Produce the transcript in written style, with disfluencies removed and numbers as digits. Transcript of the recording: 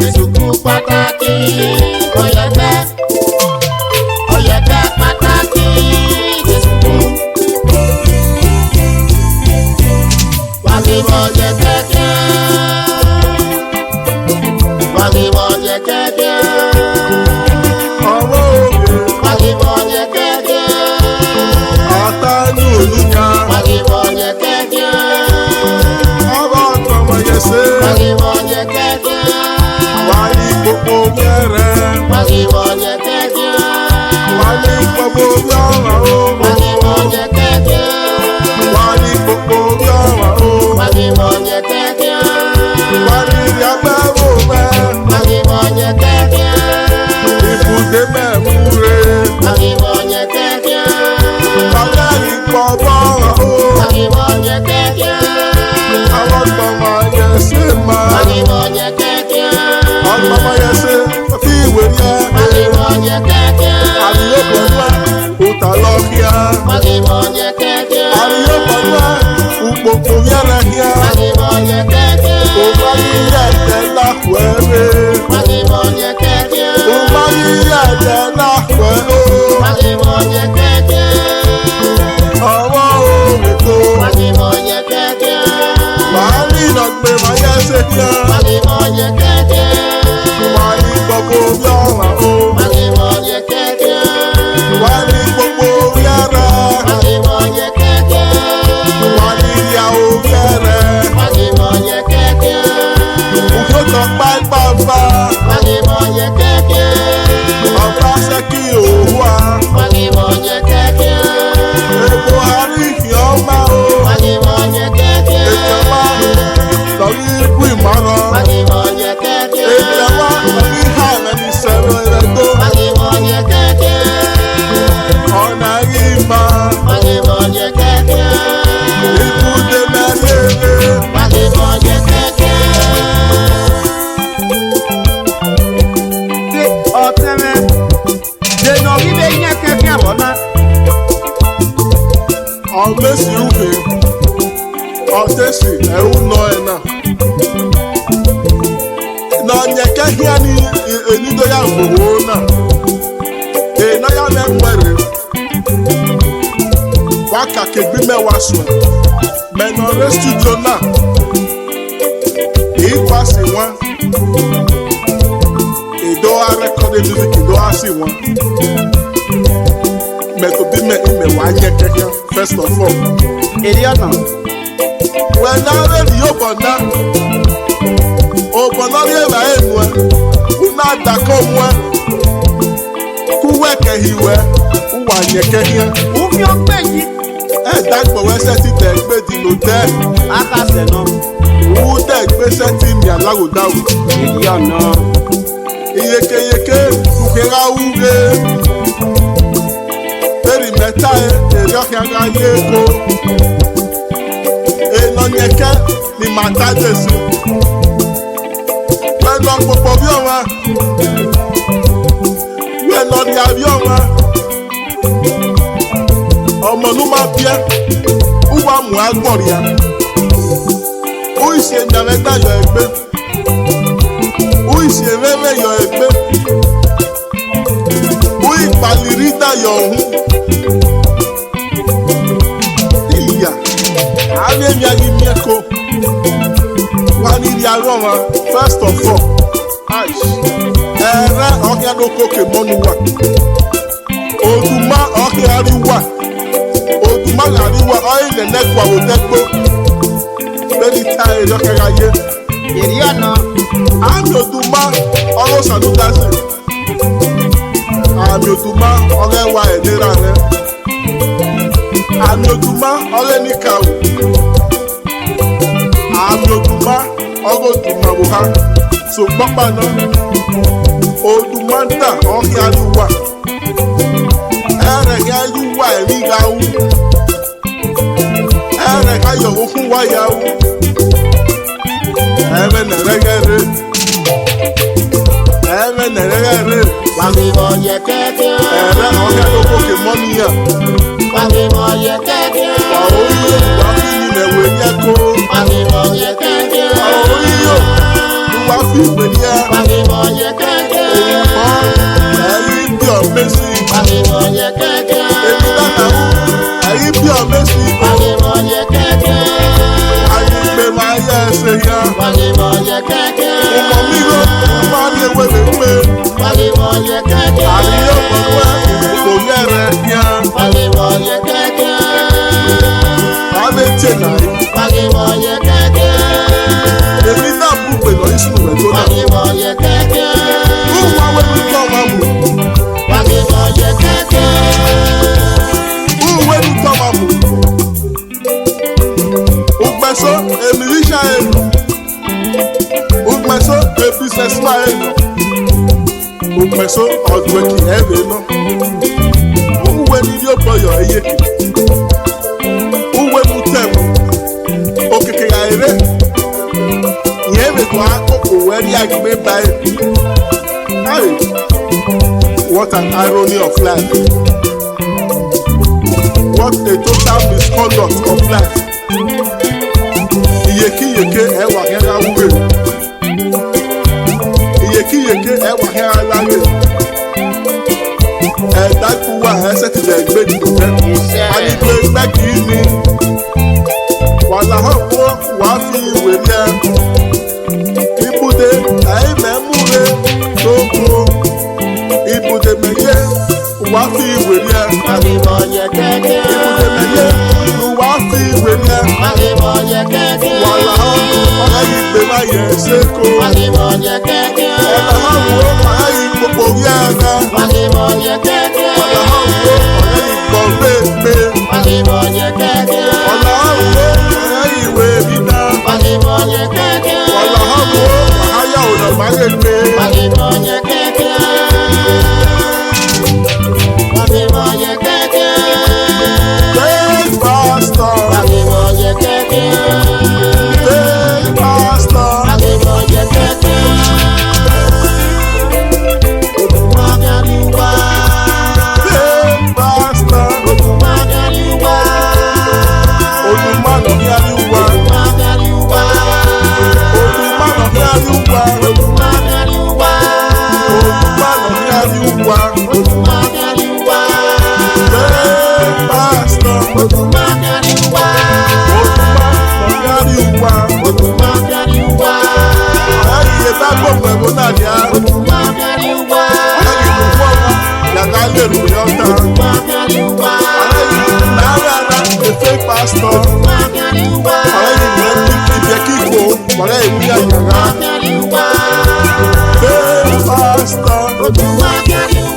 Esuku pàtàkì Oyèkè pàtàkì Esuku. Wàgìmọ̀ Oyèkẹ́kẹ́. Ọwọ́ òkè. Wàgìmọ̀ Oyèkẹ́kẹ́. Àtàlù olúnya. Wàgìmọ̀ Oyèkẹ́kẹ́. Ọwọ́ ọ̀tọ̀mọ̀ yẹsẹ̀. Wàgìmọ̀ Oyèkẹ́kẹ́. Wàlí gbogbo mẹ́rẹ̀. Wàgìmọ̀ Oyèkẹ́kẹ́. Wàlí gbogbo yọ̀rọ̀ o. Wàgìmọ̀ Oyèkẹ́kẹ́. Wàlí gbogbo yọ̀rọ̀ o. Wàgìmọ̀ Oyèkẹ́kẹ́. Wàlí yàgbẹ́wò mẹ́. Wàgìmọ̀ Oyèkẹ́kẹ́. Ibùdó mẹ́múre. Wàgìmọ̀ Oyèkẹ́kẹ́. Ọ̀gá ìpọ̀ bọ̀rọ̀ o. Wàgìmọ̀ Oyèkẹ́kẹ́. Àwọn ọ̀tọ̀mọ̀ yẹsẹ̀ máa. Wàgìmọ̀ Oyèkẹ́kẹ́. Ọ̀tọ̀mọ̀ yẹsẹ̀ fi ìwé yẹ. Wàgìmọ̀ Oyèkẹ́kẹ́. Àríyókòwá òtàlọ́kíá. Wàgìmọ̀ Oyèkẹ́kẹ́. Àríyókòwá òpópó yẹrẹ kíá. Wàgìmọ̀ Oyèkẹ́kẹ́. Òmáyé ẹ̀jẹ̀ láwẹ̀rẹ̀. Wàgìmọ̀ Oyèkẹ́kẹ́. Òmáyé ẹ̀jẹ̀ láwẹ̀rẹ̀. Wàgìmọ̀ Oyèkẹ́kẹ́. Ọwọ́ òrètò. Wàgìmọ̀ Oyèkẹ́kẹ́. Wàhálì ìnàgbé wáyé ṣe kíá. Wàgìmọ̀ Oyèkẹ́kẹ́. Wàhálì gbogbo yọ̀rọ̀ o. Wàgìmọ̀ Oyèkẹ́kẹ́. Wàhálì gbogbo yẹrẹ. Wàgìmọ̀ Oyèkẹ́kẹ́. Wàhálì ìyàwó yẹrẹ. Wàgìmọ̀ Oyèkẹ́kẹ́. Òṣòtò pápápá. Wàgìmọ̀ Oyèkẹ́kẹ́. Ọba ṣẹ́kì òwúwa. Wàgìmọ̀ Oyèkẹ́kẹ́. Èkó àríkì ọmọ o. Wàgìmọ̀ Oyèkẹ́kẹ́. Èjọba lórí ikú ìmọ̀ràn. Wàgìmọ̀ Oyèkẹ́kẹ́. Èjọba lórí hàmẹ́ ní sẹ́rọ̀ rẹ̀ tó. Wàgìmọ̀ Oyèkẹ́kẹ́. Ọ̀nà ìmọ̀ Wàgìmọ̀ Oyèkẹ́kẹ́. ibùdó mẹ́rẹ̀ẹ̀rẹ̀. Wàgìmọ̀ Oyèkẹ́kẹ́. Ṣé ọ̀tẹ̀mẹ̀ dènà wíwé yẹn kẹ́kẹ́ bọ̀ náà? Ọ̀mẹ́sì rúkè. Ọ̀tẹ́sì ẹ̀hún nọ ẹ̀ náà. N'ọ̀nyẹ̀kẹ́ híà ní ènìdóyà gbòòwò náà. Ènàyà mẹ́wẹ̀rẹ̀. Wákà kẹgbẹ́ mẹ́wàá sùn. Mẹ́nọ̀rẹ́ stúdíò náà. Ìkwásì wọn. Ìdọ́wà rẹ́kọ́dì music ìdọ́wà sí wọn. Mẹ́tòbí mẹ́wàá yẹ kẹ́kẹ́ first of all. Èdè ọ̀nà. Wẹ̀nà rẹ̀lì yóò bọ̀ ná. Òbọ̀ náà rí ẹ̀rọ ẹ̀nu ẹ̀. Kúnà àdàkọ̀ mu ẹ̀. Kúwẹ̀ kẹ̀hìwẹ̀. Wà nyẹ̀kẹ́ yẹn. Òfin ọgbẹ́ yìí. Ẹ̀dá gbọ̀wẹ́sẹ̀ ti tẹ̀ gbé dìnnú tẹ́. Akásẹ̀ náà. Wú tẹ̀ gbéṣẹ́ ti mi àlágòdáwò. Èdè ọ̀nà. Iyekeyeke dùkẹ́rà wúre. Eri mẹ́ta èrè ọ̀kẹ́ra yé ko. Ènà nyẹ̀kẹ́ ni màtá dèsù. Wẹ́nà pọ̀pọ̀ bí ọ̀wá. Wẹ́nà ní àbí ọ̀wá. Ọmọ ló máa bíẹ́. Wúwa mú agbọ̀rìà. Ó ìṣe ìdàmẹ́ta yọ ẹgbẹ́. Ó ìṣe rẹ́rẹ́ yọ ẹgbẹ́. Ó ìpàlìrí dayọ̀ ọ̀hún. Ìyá àárẹ̀ mi àyè mi ẹ̀kọ́. Wà ní ìdí àárọ̀ wọn first of all. Ẹ̀rẹ́ ọ̀kẹ́ àdókòkè mọ́nu wà. Òdùmá ọ̀kẹ́ àríwá. Òdùmá àríwá ọ̀yìn nẹ̀nẹ́kọ̀ àwòtẹ́gbó. Lórí ta èrè ọ̀kẹ́ra yé. Èdè ọ̀nà. Àmì òdùmá ọ̀rọ̀ sàdúdásì. Àmì òdùmá ọ̀rẹ́ wa ẹ̀dẹ́ra rẹ̀. Àmì òdùmá ọ̀rẹ́ níkàwé. Àmì òdùmá ọ̀rọ̀ òdùmá wò ha. So gbọ́pà náà. Òdùmá ń tà ọ̀kẹ́ àríwá. Ẹ̀rẹ̀ kẹ́ àríwá ẹ̀rí ga wú. Ẹ̀rẹ̀ ká yọ̀wó fún wáyà wú. Ẹ̀rẹ̀ nẹ̀rẹ́gẹ́rẹ́. Ẹ̀rẹ̀ nẹ̀rẹ́gẹ́rẹ́. Wàgìmọ̀ Oyèkẹ́kẹ́. Ẹ̀rẹ̀ ọ̀kẹ́ ló kókè mọ́níyà. Wàgìmọ̀ Oyèkẹ́kẹ́. Ọ̀hún yóò gbà fún ìnẹ̀wé yẹ kó. Wàgìmọ̀ Oyèkẹ́kẹ́. Ọ̀hún yóò OYEKEKHIAN. Umamigo, umani wewe. Wagimo OYEKEKHIAN. Ariyo mwe, umonyere ya. Wagimo OYEKEKHIAN. Ane chenai. Wagimo OYEKEKHIAN. Emi na bupe no isu weto na. Wagimo OYEKEKHIAN. Uwa wewe ko mamu. Wagimo OYEKEKHIAN. Uwe nu to mamu. Ugbeso emilisha elu. Ugbeso a businessman elu. Ugbeso odweki ebe no. Uwe ni dio boyo eyeke. Uwe mutemu. Okeke ya ere. Yeme kwa akoko weri agbe bae. Hey. What an irony of life. What a total misconduct of life. Iyekiyeke ewa hera uwe. Iyekiyeke ewa hera lage. Ẹ̀dákúwà ẹsẹ̀ ti lẹ̀ gbé dìbò fẹ́. Anigbe gbẹ́kì ní. Wàhálà hàn wọ́n wàá fi ìwé ní ẹ. Ibùdó àìmẹ́múre tó kú. Ibùdó mẹ́yẹ wàá fi ìwé ní ẹ. Wagimo OYEKEKHIAN. Ibùdó mẹ́yẹ wàá fi ìwé ní ẹ. Wagimo OYEKEKHIAN. Wàhálà hàn ọ̀rẹ́ yìí gbé máa yẹ ṣe kó. Wagimo OYEKEKHIAN. Wàhálà hàn wọ́n ọ̀rẹ́ yìí gbogbo rí ẹ̀rẹ́. Wagimo OYEKEKHIAN. Wàhálà hàn wọ́n ọ̀rẹ́ yìí gbọ̀ gbé. Wagimo OYEKEKHIAN. Wàhálà hàn wọ́n ọ̀rẹ́ yìí wé bíná. Wagimo OYEKEKHIAN. Wàhálà hàn wọ́n ọ̀háyà ọ̀nà mágègbè. Wagimo OYEKEKHIAN. Wagimo OYEKEKHIAN. Great pastor, Wagimo OYEKEKHIAN. great pastor. Wagimo OYEKEKHIAN. Odumagariwa. Great pastor. Odumagariwa. Odumano ní ariwa. Odumagariwa. Odumano ní ariwa. Odumagariwa. Odumano ní ariwa. Odumagariwa. Great pastor. Odumagariwa. Odumano ní ariwa. Odumagariwa. Ayé bá gbọ̀ngbọ̀ ẹ̀rọ náà ní a. Odumagariwa. Ayé ló wọ́ wa. Yàrá lè rò yọ̀ ta. Odumagariwa. Ayé náírà a fake pastor. Odumagariwa. Ayé ìwé ibẹ̀ kíkó. Ọ̀rẹ́ ìwé àyàrá. Odumagariwa. Great pastor. Odumagariwa.